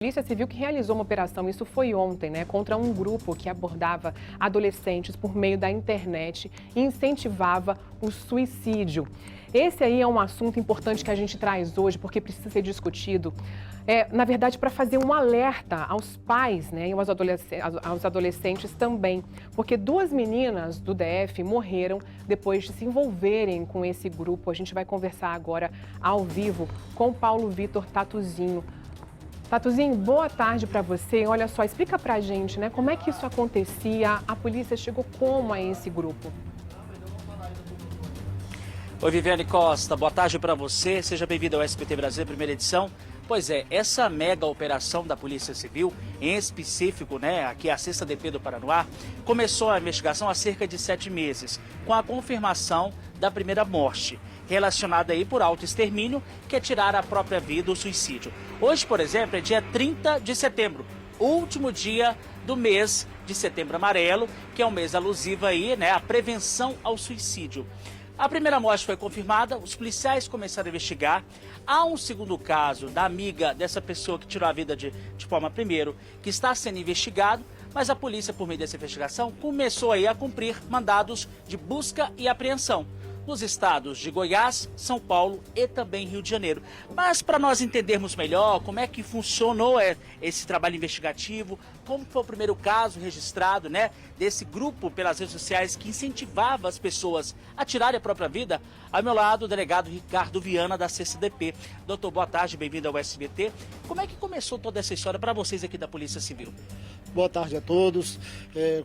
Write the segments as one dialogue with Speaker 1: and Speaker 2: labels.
Speaker 1: Polícia Civil que realizou uma operação, isso foi ontem, né, contra um grupo que abordava adolescentes por meio da internet e incentivava o suicídio. Esse aí é um assunto importante que a gente traz hoje, porque precisa ser discutido, na verdade, para fazer um alerta aos pais, né, e aos adolescentes também, porque 2 meninas do DF morreram depois de se envolverem com esse grupo. A gente vai conversar agora ao vivo com Paulo Vitor Tatuzinho. Tatuzinho, boa tarde para você. Olha só, explica pra gente, né, como é que isso acontecia, a polícia chegou como a esse grupo?
Speaker 2: Oi, Viviane Costa, boa tarde para você, seja bem-vindo ao SBT Brasil, primeira edição. Pois é, essa mega operação da Polícia Civil, em específico, né, aqui a 6ª DP do Paranoá, começou a investigação há cerca de 7 meses, com a confirmação da primeira morte, relacionada aí por autoextermínio, que é tirar a própria vida, o suicídio. Hoje, por exemplo, é dia 30 de setembro, último dia do mês de Setembro Amarelo, que é um mês alusivo aí, né, à prevenção ao suicídio. A primeira morte foi confirmada, os policiais começaram a investigar. Há um segundo caso da amiga dessa pessoa que tirou a vida de forma primeiro, que está sendo investigado, mas a polícia, por meio dessa investigação, começou aí a cumprir mandados de busca e apreensão nos estados de Goiás, São Paulo e também Rio de Janeiro. Mas para nós entendermos melhor como é que funcionou esse trabalho investigativo, como foi o primeiro caso registrado, né, desse grupo pelas redes sociais que incentivava as pessoas a tirarem a própria vida, ao meu lado o delegado Ricardo Viana da 6ª DP. Doutor, boa tarde, bem-vindo ao SBT. Como é que começou toda essa história para vocês aqui da Polícia Civil?
Speaker 3: Boa tarde a todos.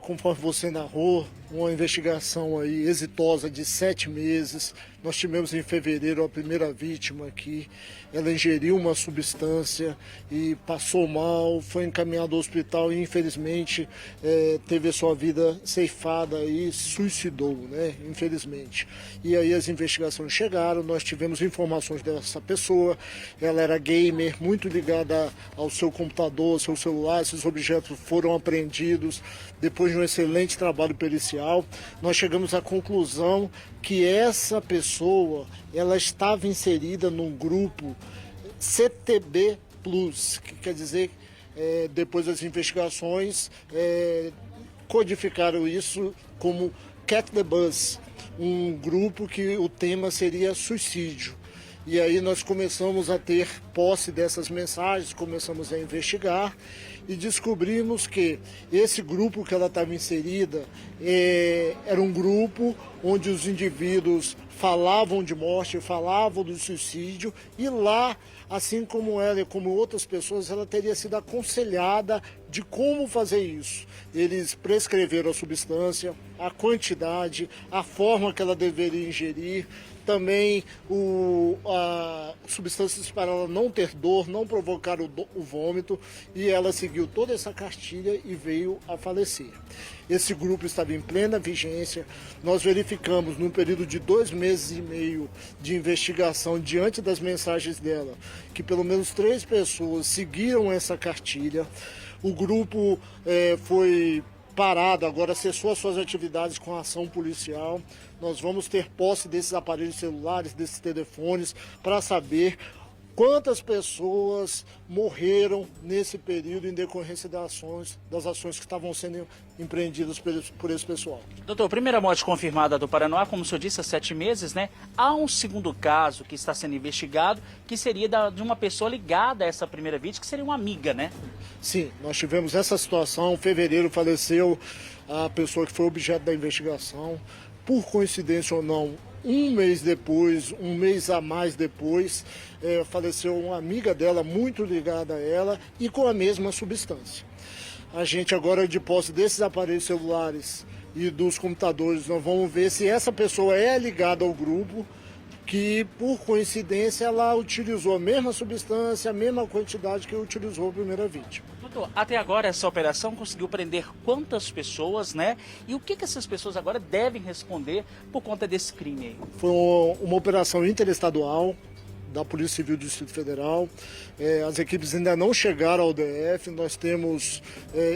Speaker 3: Conforme você narrou, uma investigação aí exitosa de 7 meses. Nós tivemos em fevereiro a primeira vítima aqui. Ela ingeriu uma substância e passou mal, foi encaminhada ao hospital e infelizmente teve a sua vida ceifada e suicidou, né? Infelizmente. E aí as investigações chegaram, nós tivemos informações dessa pessoa. Ela era gamer, muito ligada ao seu computador, ao seu celular. Esses objetos foram apreendidos depois de um excelente trabalho pericial. Nós chegamos à conclusão que essa pessoa, ela estava inserida num grupo CTB+, que quer dizer, depois das investigações, codificaram isso como Cat the Bus, um grupo que o tema seria suicídio. E aí nós começamos a ter posse dessas mensagens, começamos a investigar e descobrimos que esse grupo que ela estava inserida era um grupo onde os indivíduos falavam de morte, falavam do suicídio e lá, assim como ela e como outras pessoas, ela teria sido aconselhada de como fazer isso. Eles prescreveram a substância, a quantidade, a forma que ela deveria ingerir, também substâncias para ela não ter dor, não provocar o vômito, e ela seguiu toda essa cartilha e veio a falecer. Esse grupo estava em plena vigência. Nós verificamos, num período de 2 meses e meio de investigação, diante das mensagens dela, que pelo menos 3 pessoas seguiram essa cartilha. O grupo foi parado, agora cessou as suas atividades com a ação policial. Nós vamos ter posse desses aparelhos celulares, desses telefones, para saber quantas pessoas morreram nesse período em decorrência das ações que estavam sendo empreendidas por esse pessoal.
Speaker 2: Doutor, primeira morte confirmada do Paranoá, como o senhor disse, há 7 meses, né? Há um segundo caso que está sendo investigado, que seria de uma pessoa ligada a essa primeira vítima, que seria uma amiga, né?
Speaker 3: Sim, nós tivemos essa situação. Em fevereiro faleceu a pessoa que foi objeto da investigação. Por coincidência ou não, um mês depois, um mês a mais depois, faleceu uma amiga dela muito ligada a ela e com a mesma substância. A gente agora, de posse desses aparelhos celulares e dos computadores, nós vamos ver se essa pessoa é ligada ao grupo, que por coincidência ela utilizou a mesma substância, a mesma quantidade que utilizou a primeira vítima.
Speaker 2: Doutor, até agora essa operação conseguiu prender quantas pessoas, né? E o que essas pessoas agora devem responder por conta desse crime aí?
Speaker 3: Foi uma operação interestadual da Polícia Civil do Distrito Federal. As equipes ainda não chegaram ao DF. Nós temos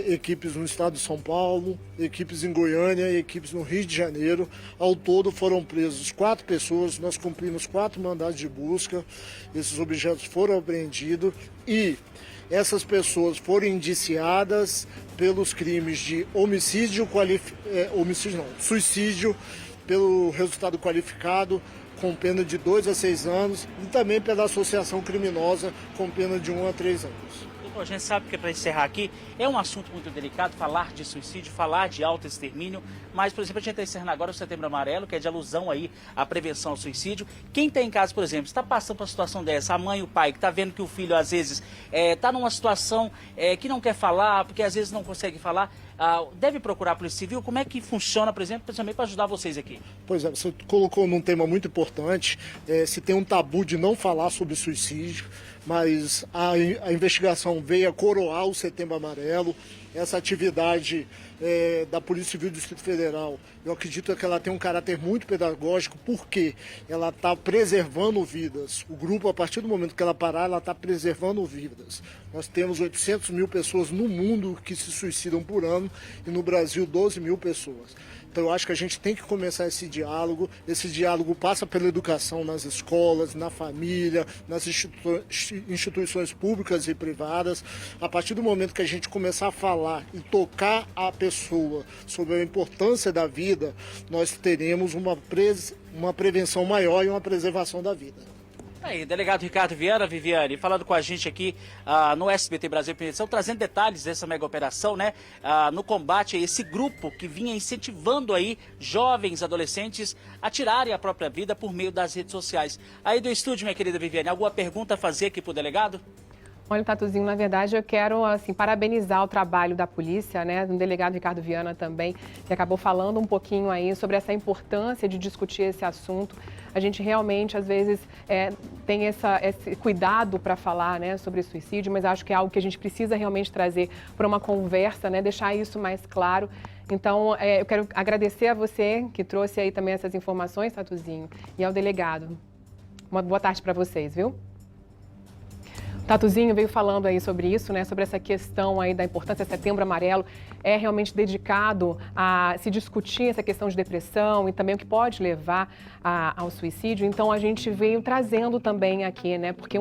Speaker 3: equipes no estado de São Paulo, equipes em Goiânia e equipes no Rio de Janeiro. Ao todo foram presos 4 pessoas, nós cumprimos 4 mandados de busca. Esses objetos foram apreendidos e essas pessoas forem indiciadas pelos crimes de suicídio pelo resultado qualificado, com pena de 2 a 6 anos, e também pela associação criminosa, com pena de 1 a 3 anos.
Speaker 2: A gente sabe que, para encerrar aqui, é um assunto muito delicado falar de suicídio, falar de autoextermínio, mas, por exemplo, a gente está encerrando agora o Setembro Amarelo, que é de alusão aí à prevenção ao suicídio. Quem está em casa, por exemplo, está passando por uma situação dessa, a mãe e o pai, que está vendo que o filho, às vezes, está numa situação que não quer falar, porque às vezes não consegue falar, deve procurar a Polícia Civil? Como é que funciona, por exemplo, principalmente para ajudar vocês aqui?
Speaker 3: Pois é, você colocou num tema muito importante, se tem um tabu de não falar sobre suicídio, mas a investigação veio a coroar o Setembro Amarelo. Essa atividade da Polícia Civil do Distrito Federal, eu acredito que ela tem um caráter muito pedagógico, porque ela está preservando vidas. O grupo, a partir do momento que ela parar, ela está preservando vidas. Nós temos 800 mil pessoas no mundo que se suicidam por ano e no Brasil 12 mil pessoas. Então eu acho que a gente tem que começar esse diálogo. Esse diálogo passa pela educação nas escolas, na família, nas instituições públicas e privadas. A partir do momento que a gente começar a falar e tocar a pessoa sobre a importância da vida, nós teremos uma prevenção maior e uma preservação da vida.
Speaker 2: Aí, delegado Ricardo Viana, Viviane, falando com a gente aqui no SBT Brasil Primeira Edição, trazendo detalhes dessa mega operação, né, no combate a esse grupo que vinha incentivando aí jovens, adolescentes a tirarem a própria vida por meio das redes sociais. Aí do estúdio, minha querida Viviane, alguma pergunta a fazer aqui pro delegado?
Speaker 1: Olha, Tatuzinho, na verdade eu quero parabenizar o trabalho da polícia, né, do delegado Ricardo Viana também, que acabou falando um pouquinho aí sobre essa importância de discutir esse assunto. A gente realmente, às vezes, tem esse cuidado para falar, né, sobre suicídio, mas acho que é algo que a gente precisa realmente trazer para uma conversa, né, deixar isso mais claro. Então, eu quero agradecer a você que trouxe aí também essas informações, Tatuzinho, e ao delegado. Uma boa tarde para vocês, viu? Tatuzinho veio falando aí sobre isso, né, sobre essa questão aí da importância. Setembro Amarelo é realmente dedicado a se discutir essa questão de depressão e também o que pode levar ao suicídio. Então a gente veio trazendo também aqui, né, porque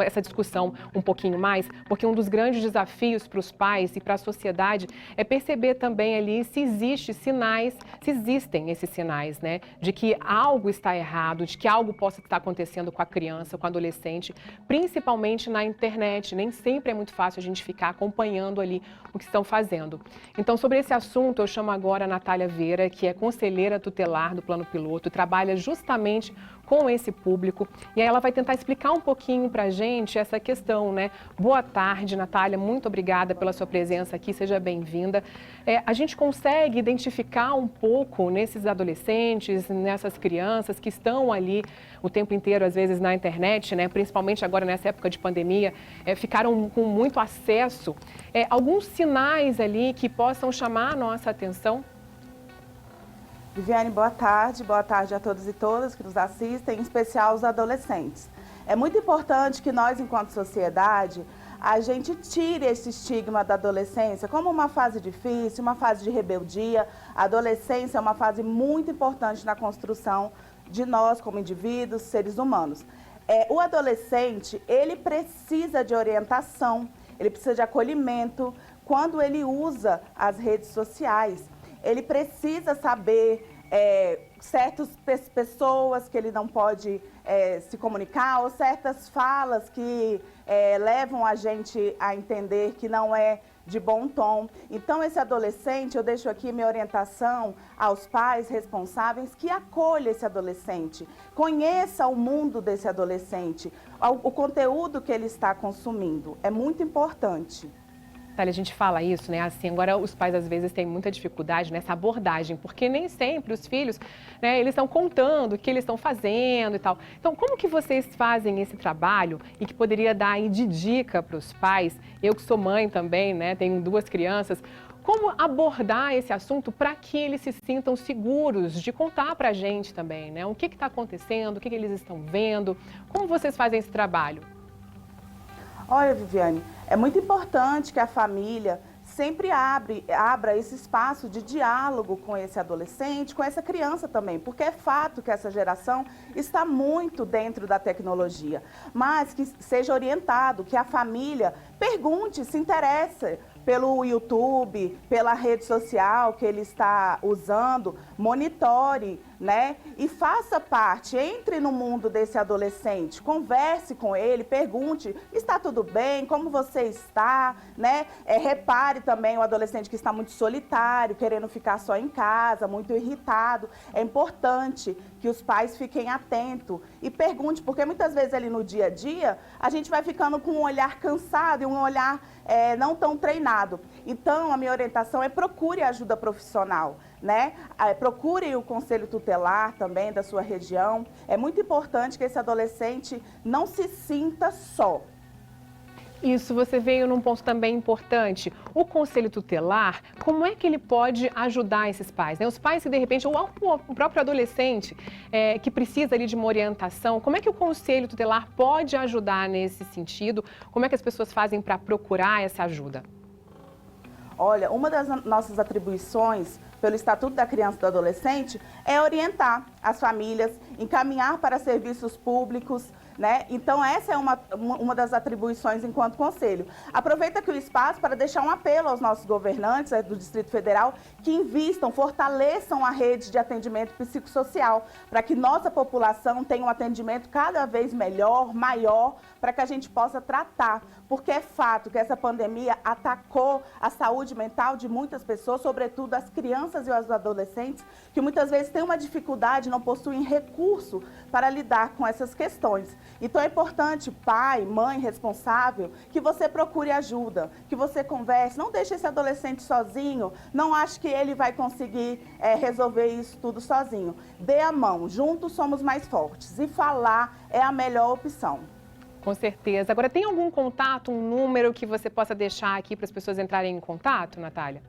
Speaker 1: essa discussão um pouquinho mais, porque um dos grandes desafios para os pais e para a sociedade é perceber também ali se existem esses sinais, né, de que algo está errado, de que algo possa estar acontecendo com a criança, com o adolescente, principalmente na internet. Nem sempre é muito fácil a gente ficar acompanhando ali o que estão fazendo. Então, sobre esse assunto, eu chamo agora a Natália Vieira, que é conselheira tutelar do Plano Piloto, trabalha justamente com esse público, e aí ela vai tentar explicar um pouquinho pra gente essa questão, né? Boa tarde, Natália, muito obrigada pela sua presença aqui, seja bem-vinda. A gente consegue identificar um pouco nesses adolescentes, nessas crianças que estão ali o tempo inteiro, às vezes, na internet, né? Principalmente agora nessa época de pandemia, ficaram com muito acesso. Alguns sinais ali que possam chamar a nossa atenção?
Speaker 4: Viviane, boa tarde a todos e todas que nos assistem, em especial os adolescentes. É muito importante que nós, enquanto sociedade, a gente tire esse estigma da adolescência como uma fase difícil, uma fase de rebeldia. A adolescência é uma fase muito importante na construção de nós como indivíduos, seres humanos. O adolescente, ele precisa de orientação, ele precisa de acolhimento quando ele usa as redes sociais. Ele precisa saber certas pessoas que ele não pode se comunicar, ou certas falas que levam a gente a entender que não é de bom tom. Então, esse adolescente, eu deixo aqui minha orientação aos pais responsáveis que acolham esse adolescente, conheça o mundo desse adolescente, o conteúdo que ele está consumindo. É muito importante.
Speaker 1: A gente fala isso, né? Assim, agora os pais às vezes têm muita dificuldade nessa abordagem, porque nem sempre os filhos, né, eles estão contando o que eles estão fazendo e tal. Então, como que vocês fazem esse trabalho e que poderia dar aí de dica para os pais? Eu que sou mãe também, né? Tenho 2 crianças. Como abordar esse assunto para que eles se sintam seguros de contar para a gente também, né? O que está acontecendo, o que eles estão vendo? Como vocês fazem esse trabalho?
Speaker 4: Olha, Viviane, é muito importante que a família sempre abra esse espaço de diálogo com esse adolescente, com essa criança também, porque é fato que essa geração está muito dentro da tecnologia, mas que seja orientado, que a família pergunte, se interesse pelo YouTube, pela rede social que ele está usando, monitore, né? E faça parte, entre no mundo desse adolescente, converse com ele, pergunte, está tudo bem, como você está, né? Repare também o adolescente que está muito solitário, querendo ficar só em casa, muito irritado. É importante que os pais fiquem atentos e pergunte, porque muitas vezes ali no dia a dia, a gente vai ficando com um olhar cansado e um olhar não tão treinado. Então, a minha orientação é procure ajuda profissional, né? Procure o conselho tutelar também da sua região. É muito importante que esse adolescente não se sinta só.
Speaker 1: Isso, você veio num ponto também importante. O conselho tutelar, como é que ele pode ajudar esses pais, né? Os pais que, de repente, ou o próprio adolescente que precisa ali de uma orientação, como é que o conselho tutelar pode ajudar nesse sentido? Como é que as pessoas fazem para procurar essa ajuda?
Speaker 4: Olha, uma das nossas atribuições pelo Estatuto da Criança e do Adolescente é orientar as famílias, encaminhar para serviços públicos, né? Então, essa é uma das atribuições enquanto conselho. Aproveita aqui o espaço para deixar um apelo aos nossos governantes do Distrito Federal que invistam, fortaleçam a rede de atendimento psicossocial, para que nossa população tenha um atendimento cada vez melhor, maior, para que a gente possa tratar. Porque é fato que essa pandemia atacou a saúde mental de muitas pessoas, sobretudo as crianças e os adolescentes, que muitas vezes têm uma dificuldade, não possuem recurso para lidar com essas questões. Então é importante, pai, mãe, responsável, que você procure ajuda, que você converse, não deixe esse adolescente sozinho, não ache que ele vai conseguir resolver isso tudo sozinho. Dê a mão, juntos somos mais fortes e falar é a melhor opção.
Speaker 1: Com certeza. Agora, tem algum contato, um número que você possa deixar aqui para as pessoas entrarem em contato, Natália?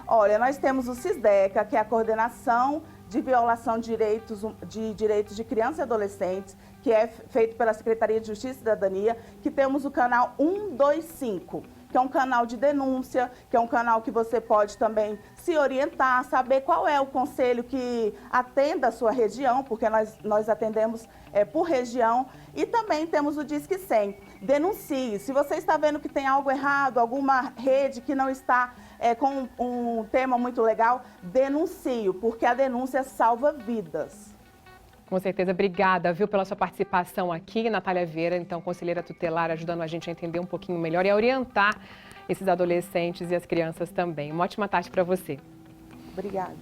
Speaker 4: Olha, nós temos o CISDECA, que é a Coordenação de Violação de Direitos de Crianças e Adolescentes, que é feito pela Secretaria de Justiça e Cidadania, que temos o canal 125, que é um canal de denúncia, que é um canal que você pode também se orientar, saber qual é o conselho que atenda a sua região, porque nós atendemos por região, e também temos o Disque 100. Denuncie. Se você está vendo que tem algo errado, alguma rede que não está com um tema muito legal, denuncie, porque a denúncia salva vidas.
Speaker 1: Com certeza. Obrigada, viu, pela sua participação aqui, Natália Vieira, então, conselheira tutelar, ajudando a gente a entender um pouquinho melhor e a orientar esses adolescentes e as crianças também. Uma ótima tarde para você.
Speaker 4: Obrigada.